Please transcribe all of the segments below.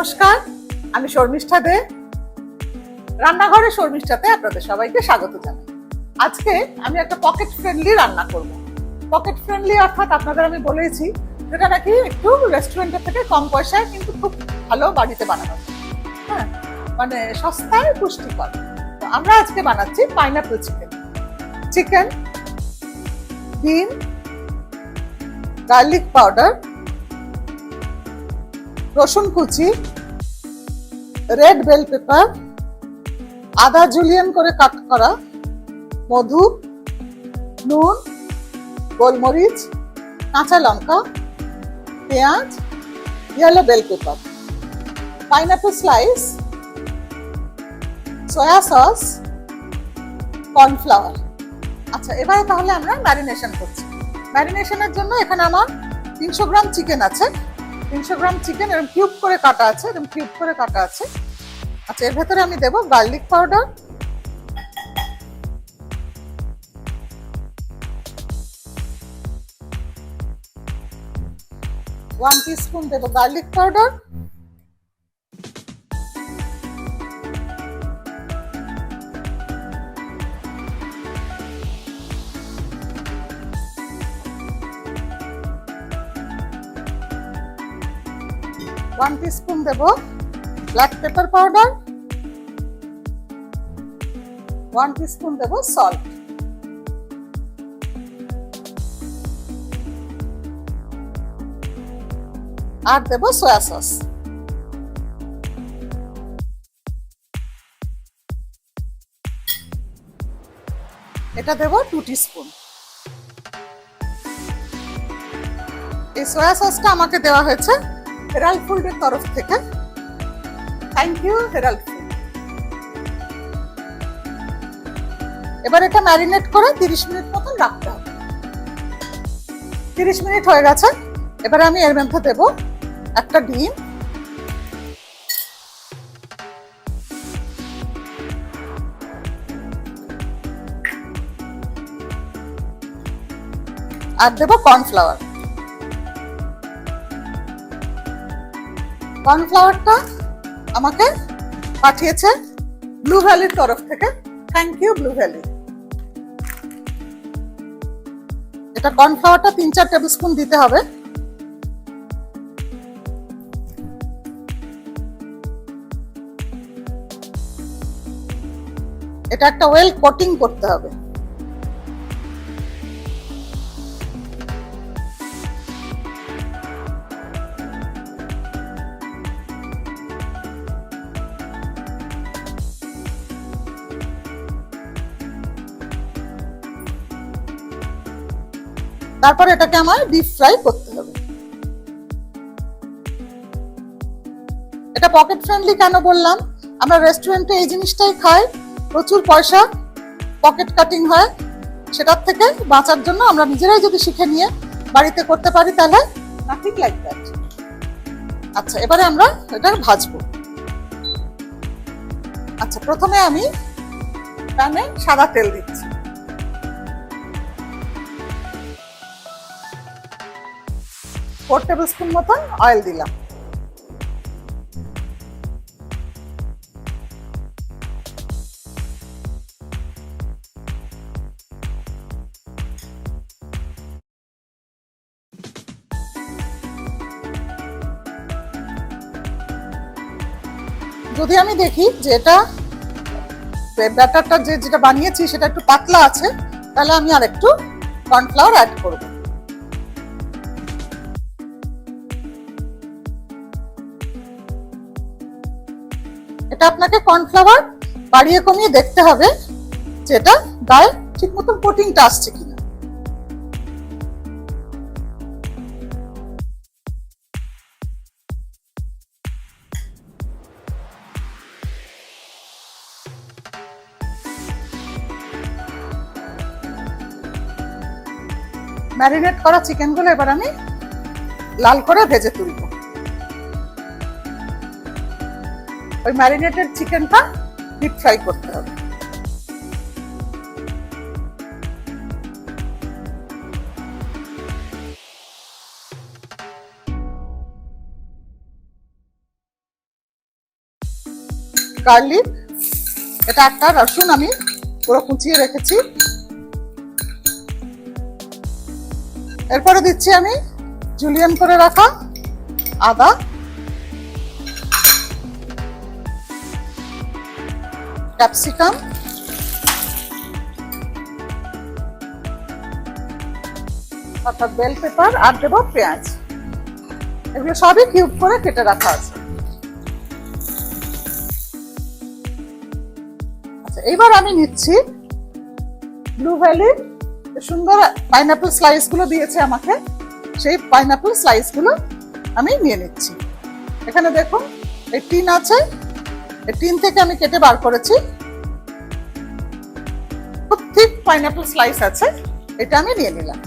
নমস্কার, আমি শর্মিষ্ঠা দে। রান্নাঘরে শর্মিষ্ঠাতে আপনাদের সবাইকে স্বাগত জানাই। আজকে আমি একটা পকেট ফ্রেন্ডলি রান্না করব। পকেট ফ্রেন্ডলি অর্থাৎ আপনাদের আমি বলেছি যেটা নাকি একটু রেস্টুরেন্টের থেকে কম পয়সায় কিন্তু খুব ভালো বাড়িতে বানানো যায়। হ্যাঁ, মানে সস্তায় পুষ্টিকর। তো আমরা আজকে বানাচ্ছি পাইনাপল চিকেন। চিকেন, ডিম, গার্লিক পাউডার, রসুন কুচি, রেড বেল পেপার, আদা জুলিয়ান করে কাট করা, মধু, নুন, গোলমরিচ, কাঁচা লঙ্কা, পেঁয়াজ, yellow bell pepper, pineapple slice, soya sauce, cornflour. আচ্ছা, এবারে তাহলে আমরা ম্যারিনেশন করছি। ম্যারিনেশনের জন্য এখানে আমার 300 গ্রাম চিকেন আছে। 300 গ্রাম চিকেন এরকম কিউব করে কাটা আছে, এরকম কিউব করে কাটা আছে। আচ্ছা, এর ভেতরে আমি দেব গার্লিক পাউডার, ওয়ান টিস্পুন দেব গার্লিক পাউডার, ওয়ান টিস্পুন দেব black pepper powder, one teaspoon দেব সল্ট। আর দেব সয়া সস। এটা দেব 2 টিস্পুন। এই সয়া সসটা আমাকে দেওয়া হয়েছে হেরাল্ড ফুডের তরফ থেকে। Thank you Herald Food. এবার এটা ম্যারিনেট করে 30 মিনিট মতন রাখতে হবে। 30 মিনিট হয়ে গেছে। এবার আমি এর মধ্যে দেব একটা ডিম, আর দেব কর্নফ্লাওয়ার। কর্নফ্লাওয়ারটা আমাকে পাঠিয়েছে ব্লু ভ্যালির তরফ থেকে। Thank you Blue Valley. এটা কর্নফ্লাওয়ারটা 3-4 টেবিল স্পুন দিতে হবে। এটা একটা ওয়েল কোটিং করতে হবে। তারপর এটাকে আমার ডিপ ফ্রাই করতে হবে। এটা পকেট ফ্রেন্ডলি কেন বললাম? আমরা রেস্টুরেন্টে এই জিনিসটাই খাই, প্রচুর পয়সা পকেট কাটিং হয়। সেটার থেকে বাঁচার জন্য আমরা নিজেরাই যদি শিখে নিয়ে বাড়িতে করতে পারি তাহলে নাথিং লাইক দ্যাট। আচ্ছা, এবারে আমরা এটা ভাজবো। আচ্ছা, প্রথমে আমি প্যানে সাদা তেল দিচ্ছি। ফোর টেবিল স্পুন মতন অয়েল দিলাম। যদি আমি দেখি যে এটা ব্যাটারটা যেটা বানিয়েছি সেটা একটু পাতলা আছে, তাহলে আমি আর একটু কর্নফ্লাওয়ার অ্যাড করব। এটা আপনাকে কর্নফ্লাওয়ার বাড়িয়ে কমিয়ে দেখতে হবে যে এটা গায়ে ঠিক মতন কোটিংটা আসছে কিনা। ম্যারিনেট করা চিকেনগুলো এবার আমি লাল করে ভেজে তুলব। ওই ম্যারিনেটেড চিকেনটা ডিপ ফ্রাই করতে হবে। গার্লিক, এটা একটা রসুন আমি পুরো কুচিয়ে রেখেছি। এরপরে দিচ্ছি আমি জুলিয়ান করে রাখা আদা, ক্যাপসিকাম, অর্থাৎ বেল পেপার, আর দেবো পেঁয়াজ। এগুলো সবই কিউব করে কেটে রাখা আছে। আচ্ছা, এইবার আমি নিচ্ছি ব্লু ভ্যালির সুন্দর পাইনাপল স্লাইস গুলো দিয়েছে আমাকে, সেই পাইনাপল স্লাইস গুলো আমি নিয়ে নিচ্ছি। এখানে দেখুন এই টিন আছে, এই টিন থেকে আমি কেটে বার করেছি। খুব থিক পাইনাপল স্লাইস আছে, এটা আমি নিয়ে নিলাম।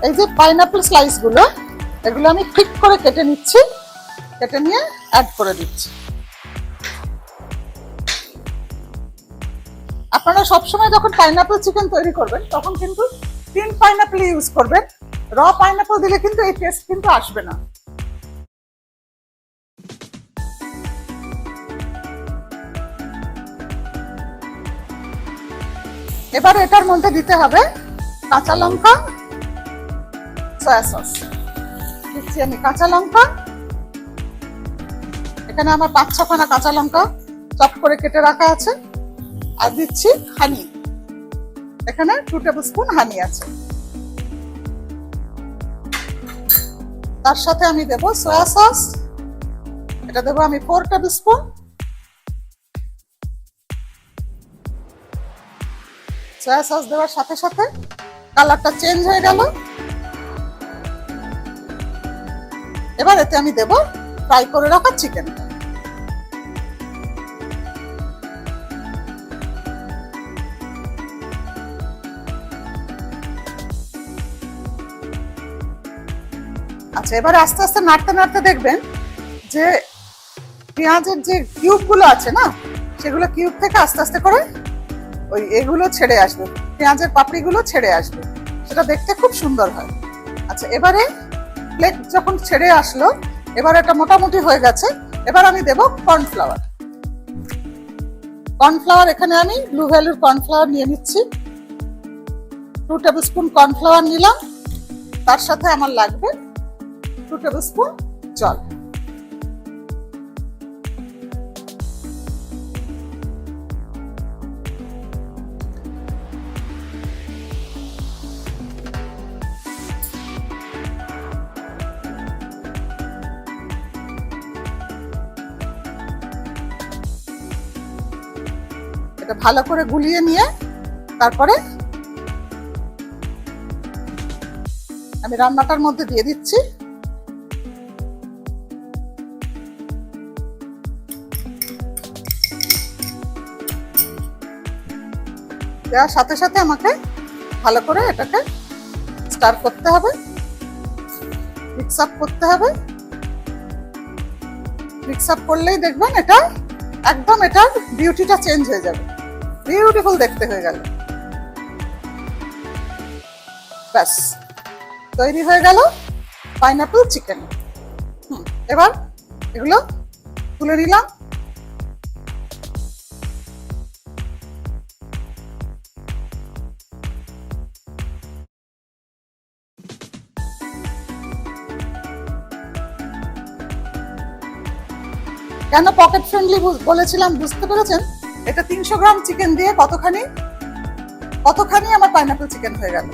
এই যে পাইনাপল স্লাইস গুলো, এগুলো আমি ঠিক করে কেটে নিচ্ছি, কেটে নিয়ে অ্যাড করে দিচ্ছি। আপনারা সবসময় যখন পাইনাপল চিকেন তৈরি করবেন তখন কিন্তু টিন পাইনাপল ইউজ করবেন। র পাইনাপল দিলে কিন্তু এই টেস্ট কিন্তু আসবে না। এবার এটার মধ্যে দিতে হবে কাঁচা লঙ্কা, সয়া সস দিচ্ছি আমি। কাঁচা লঙ্কা এখানে আমার 5-6 কাঁচা লঙ্কা চপ করে কেটে রাখা আছে। আর দিচ্ছি হানি, এখানে 2 টেবিল স্পুন হানি আছে। তার সাথে আমি দেব সয়া সস, এটা দেবো আমি 4 টেবিল স্পুন। সয়া সস দেওয়ার সাথে সাথে কালারটা চেঞ্জ হয়ে গেল। এবার এতে আমি দেব ফ্রাই করে রাখা চিকেন। আচ্ছা, এবারে আস্তে আস্তে নাড়তে নাড়তে দেখবেন যে পেঁয়াজের যে কিউব গুলো আছে না, সেগুলো কিউব থেকে আস্তে আস্তে করে ওই এগুলো ছেড়ে আসবে, পেঁয়াজের পাপড়ি গুলো ছেড়ে আসবে, সেটা দেখতে খুব সুন্দর হয়। আচ্ছা, এবারে প্লেট যখন ছেড়ে আসলো, এবার এটা মোটামুটি হয়ে গেছে। এবার আমি দেব কর্নফ্লাওয়ার। কর্নফ্লাওয়ার এখানে আমি ব্লু ভ্যালির কর্নফ্লাওয়ার নিয়ে নিচ্ছি। 2 টেবিল স্পুন কর্নফ্লাওয়ার নিলাম, তার সাথে আমার লাগবে 2 টেবিল স্পুন জল। এটা ভালো করে গুলিয়ে নিয়ে তারপরে আমি রান্নাটার মধ্যে দিয়ে দিচ্ছি। দেওয়ার সাথে সাথে আমাকে ভালো করে এটাকে স্টার করতে হবে, মিক্স আপ করতে হবে। মিক্স আপ করলেই দেখবেন এটা একদম এটার বিউটিটা চেঞ্জ হয়ে যাবে, বিউটিফুল দেখতে হয়ে গেল। ব্যাস, তৈরি হয়ে গেল পাইনাপল চিকেন। এবার এগুলো তুলে নিলাম। কেন পকেট ফ্রেন্ডলি বলেছিলাম বুঝতে পেরেছেন? এটা 300 গ্রাম চিকেন দিয়ে কতখানি আমার পাইনাপল চিকেন হয়ে গেল।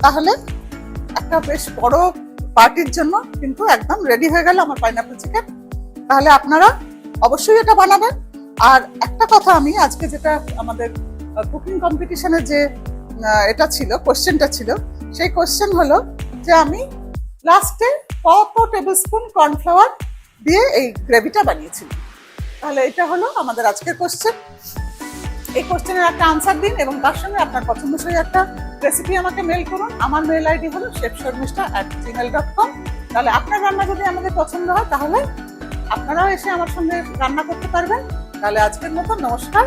তাহলে একটা বেশ বড় পার্টির জন্য কিন্তু একদম রেডি হয়ে গেল আমার পাইনাপল চিকেন। তাহলে আপনারা অবশ্যই এটা বানাবেন। আর একটা কথা, আমি আজকে যেটা আমাদের কুকিং কম্পিটিশনের যে এটা ছিল, কোশ্চেনটা ছিল, সেই কোশ্চেন হলো যে আমি লাস্টে কত টেবিল স্পুন কর্নফ্লাওয়ার দিয়ে এই গ্রেভিটা বানিয়েছিলাম। তাহলে এটা হলো আমাদের আজকের কোশ্চেন। এই কোশ্চেনের একটা আনসার দিন এবং তার সঙ্গে আপনার পছন্দসই একটা রেসিপি আমাকে মেল করুন। আমার মেল আইডি হলো chefsharmishta@gmail.com। তাহলে আপনার রান্না যদি আমাদের পছন্দ হয় তাহলে আপনারাও এসে আমার সঙ্গে রান্না করতে পারবেন। তাহলে আজকের মতো নমস্কার।